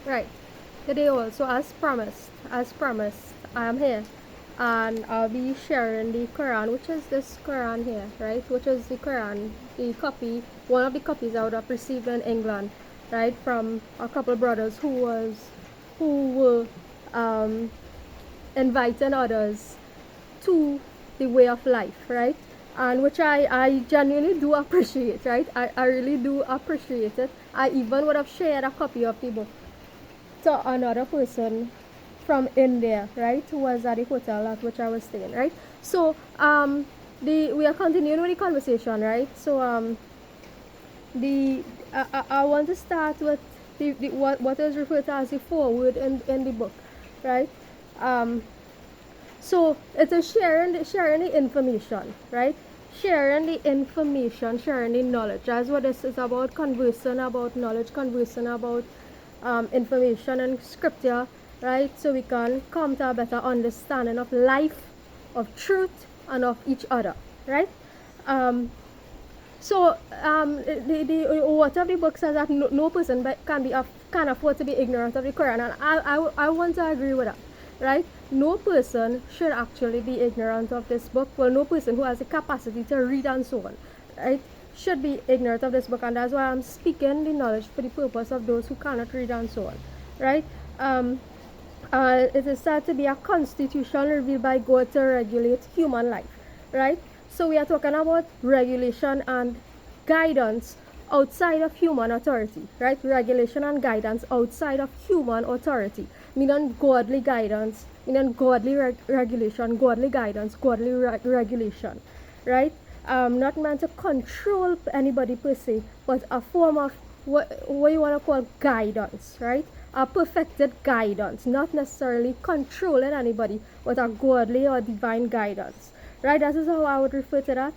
Right. Today also, as promised, I am here, and I'll be sharing the Quran, which is this Quran here, right? Which is the Quran, the copy, one of the copies I would have received in England, right, from a couple of brothers who were um, inviting others to the way of life, right? And which I genuinely do appreciate, right? I really do appreciate it. I even would have shared a copy of the book to another person from India, right, who was at the hotel at which I was staying, right? So we are continuing with the conversation, right? So the I want to start with what is referred to as the foreword in the book, right? Um, so it is sharing the information, right? Sharing the information, sharing the knowledge. That's what this is about, conversing about knowledge, conversing about information and scripture, right? So we can come to a better understanding of life, of truth, and of each other, right? Um, the author of the book says that no person can afford to be ignorant of the Quran, and I want to agree with that, right? No person should actually be ignorant of this book. Well, no person who has the capacity to read and so on, right, should be ignorant of this book, and that's why I'm speaking the knowledge for the purpose of those who cannot read and so on, right? Um, it is said to be a constitution revealed by God to regulate human life, right? So we are talking about regulation and guidance outside of human authority, right? Regulation and guidance outside of human authority, meaning godly guidance, meaning godly regulation, godly guidance, godly regulation, right? Not meant to control anybody per se, but a form of what you want to call guidance, right? A perfected guidance, not necessarily controlling anybody, but a godly or divine guidance, right? That is how I would refer to that.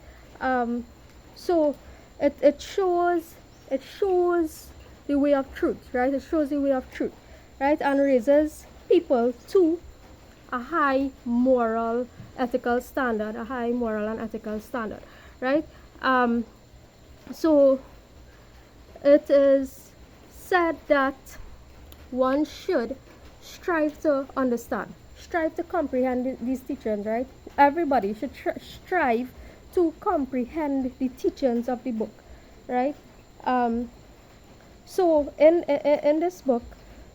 So it shows the way of truth, right? It shows the way of truth, right? And raises people to a high moral, ethical standard, a high moral and ethical standard, right? So it is said that one should strive to understand, strive to comprehend these teachings, right? Everybody should strive to comprehend the teachings of the book, right? So in this book,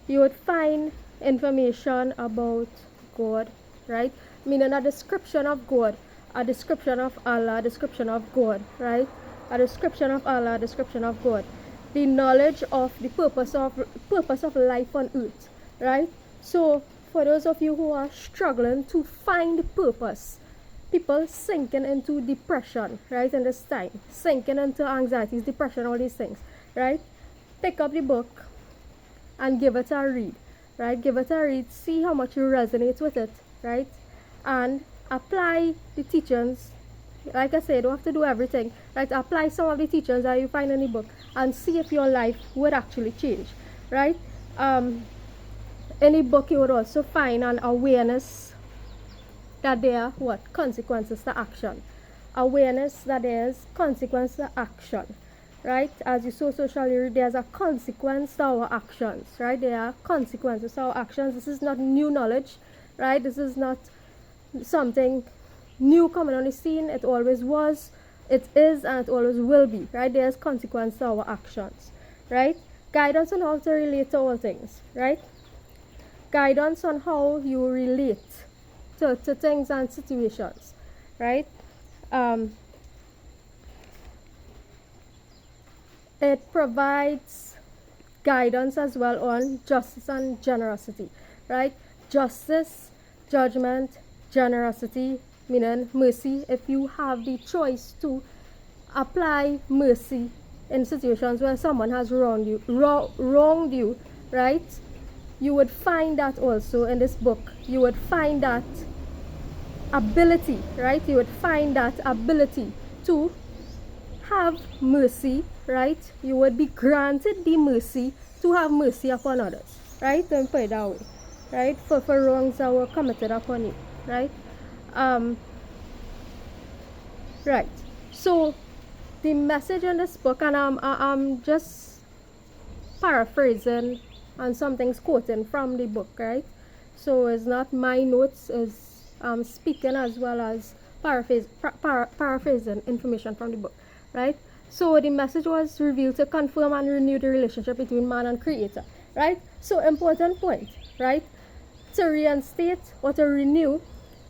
you would find information about God, right? Meaning a description of God, a description of Allah, a description of God, right? A description of Allah, a description of God. The knowledge of the purpose of life on earth, right? So for those of you who are struggling to find purpose, people sinking into depression, right, in this time, sinking into anxieties, depression, all these things, right? Pick up the book and give it a read, right? Give it a read, see how much you resonate with it, right? And apply the teachings. Like I said, you don't have to do everything, right? Apply some of the teachings that you find in the book and see if your life would actually change, right? In the book, you would also find an awareness that there are what? Consequences to action. Awareness that there's consequence to action, right? As you so shall you read, there's a consequence to our actions, right? There are consequences to our actions. This is not new knowledge, right? This is not something new coming on the scene. It always was, it is, and it always will be, right? There's consequence to our actions, right? Guidance on how to relate to all things, right? Guidance on how you relate to things and situations, right? It provides guidance as well on justice and generosity, right? Justice, judgment, generosity, meaning mercy. If you have the choice to apply mercy in situations where someone has wronged you, right? You would find that also in this book. You would find that ability, right? You would find that ability to have mercy, right? You would be granted the mercy to have mercy upon others, right? Don't put it that way, right? For wrongs that were committed upon you, right? Right. So the message in this book, and I'm just paraphrasing and some things quoting from the book, right? So it's not my notes, is speaking as well as paraphrasing information from the book, right? So the message was revealed to confirm and renew the relationship between man and creator, right? So important point, right? To reinstate or to renew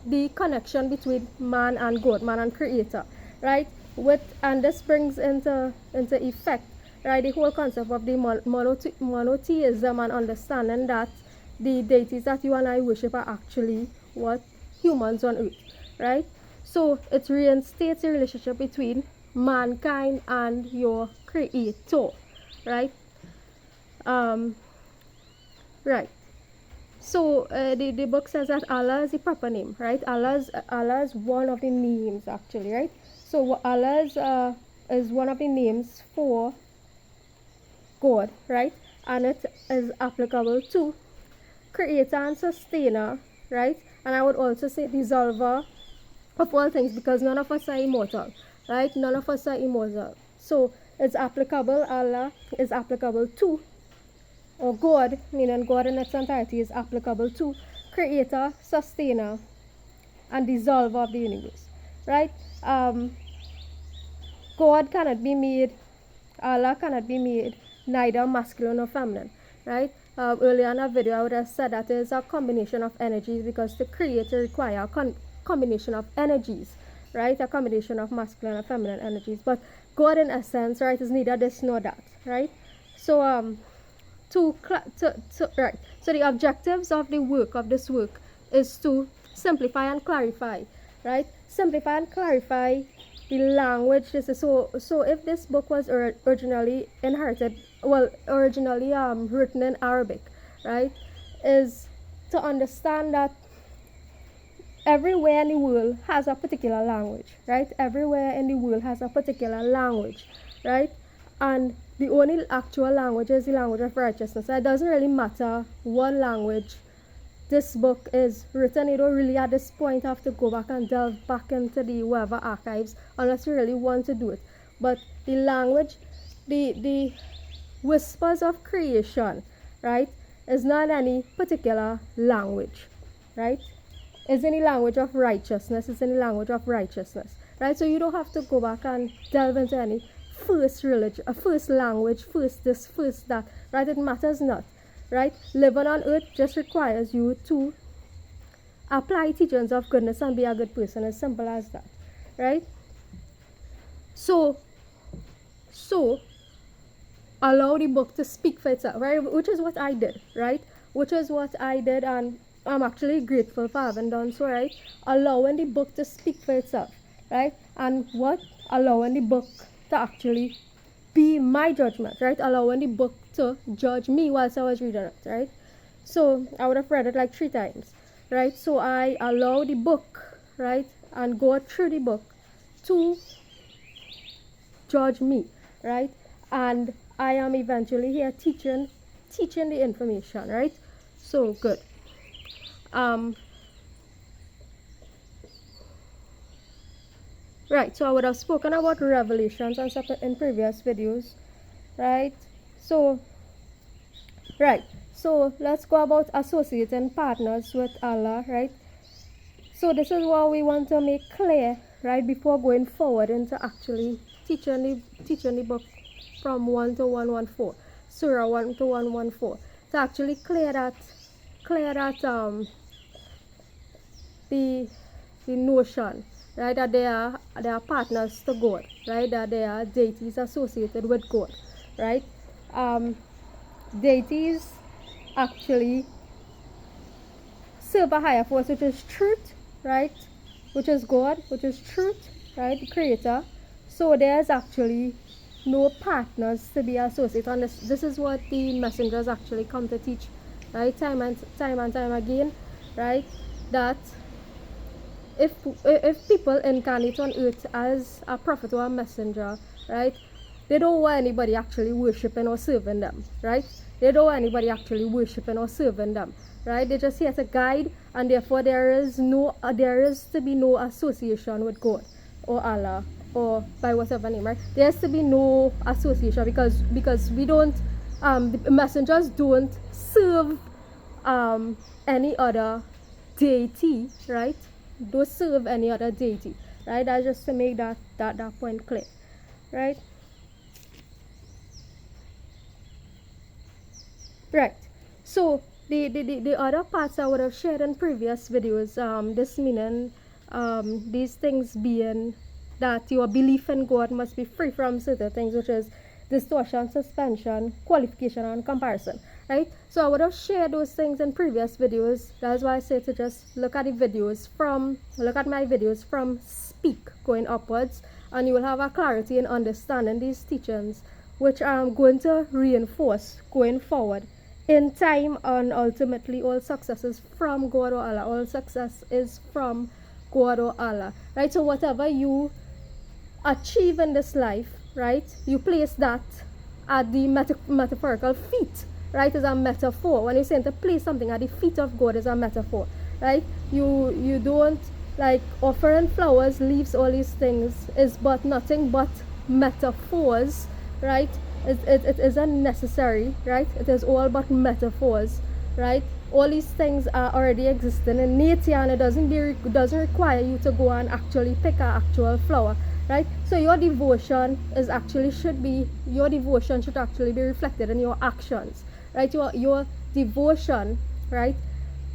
the connection between man and God, man and creator, right? And this brings into effect, right, the whole concept of the monotheism, and understanding that the deities that you and I worship are actually what humans on earth, right? So it reinstates the relationship between mankind and your creator, right? Right. So the book says that Allah is the proper name, right? Allah is one of the names actually, right? So Allah is one of the names for God, right? And it is applicable to creator and sustainer, right? And I would also say dissolver of all things, because none of us are immortal, right? None of us are immortal. So it's applicable, Allah is applicable to, or God, meaning God in its entirety, is applicable to creator, sustainer, and dissolver of the universe, right? God cannot be made, Allah cannot be made neither masculine nor feminine, right? Earlier in a video I would have said that it is a combination of energies, because to create require a combination of energies, right? A combination of masculine and feminine energies. But God in essence, right, is neither this nor that, right? So right. So the objectives of this work is to simplify and clarify, right? Simplify and clarify the language. So if this book was originally written in Arabic, right, is to understand that everywhere in the world has a particular language, right? Everywhere in the world has a particular language, right? And the only actual language is the language of righteousness. So it doesn't really matter what language this book is written. You don't really at this point have to go back and delve back into the whatever archives unless you really want to do it. But the language, the whispers of creation, right, is not any particular language, right? It's in the language of righteousness. It's in the language of righteousness, right? So you don't have to go back and delve into any first religion, first language, first this, first that, right? It matters not, right? Living on earth just requires you to apply teachings of goodness and be a good person, as simple as that, right? So allow the book to speak for itself, right? Which is what I did, right? Which is what I did, and I'm actually grateful for having done so, right? Allowing the book to speak for itself, right? And what? Allowing the book to actually be my judgment, right? Allowing the book to judge me whilst I was reading it, right? So I would have read it like 3 times, right? So I allow the book, right, and go through the book to judge me, right? And I am eventually here teaching the information, right? So good. Right, so I would have spoken about revelations and stuff in previous videos, right? So let's go about associating partners with Allah, right? So this is what we want to make clear, right, before going forward into actually teaching the book from 1 to 114, Surah 1 to 114, to actually clear that the notion, right, that they are partners to God, right, that they are deities associated with God, right? Deities actually serve a higher force, which is truth, right, which is God, which is truth, right, the creator. So there's actually no partners to be associated, and this is what the messengers actually come to teach, right, time and time again, right, that if people incarnate on earth as a prophet or a messenger, right, they don't want anybody actually worshipping or serving them, right? They don't want anybody actually worshipping or serving them, right? They're just here to guide, and therefore there is to be no association with God or Allah or by whatever name, right? There has to be no association, because we don't, the messengers don't serve any other deity, right? Don't serve any other deity, right? That's just to make that point clear, right? Right. So the other parts I would have shared in previous videos, this meaning these things being that your belief in God must be free from certain things, which is distortion, suspension, qualification, and comparison. Right? So I would have shared those things in previous videos. That's why I say to just look at my videos from speak going upwards, and you will have a clarity in understanding these teachings, which I'm going to reinforce going forward in time, and ultimately all success is from God or Allah. All success is from God or Allah. Right? So whatever you achieve in this life, right, you place that at the metaphorical feet, right, is a metaphor. When you're saying to place something at the feet of God is a metaphor, right? You don't, like, offering flowers, leaves, all these things is but nothing but metaphors, right? It isn't necessary, right? It is all but metaphors, right? All these things are already existing in nature, and it doesn't require you to go and actually pick an actual flower, right? So your devotion should actually be reflected in your actions, right? Your devotion, right,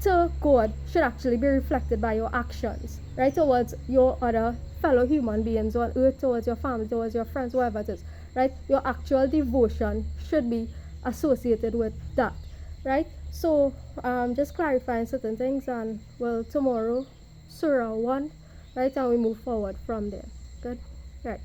to God should actually be reflected by your actions, right, towards your other fellow human beings on earth, towards your family, towards your friends, whoever it is, right? Your actual devotion should be associated with that, right? So just clarifying certain things, and well, tomorrow Surah 1, right, and we move forward from there. Good. Right.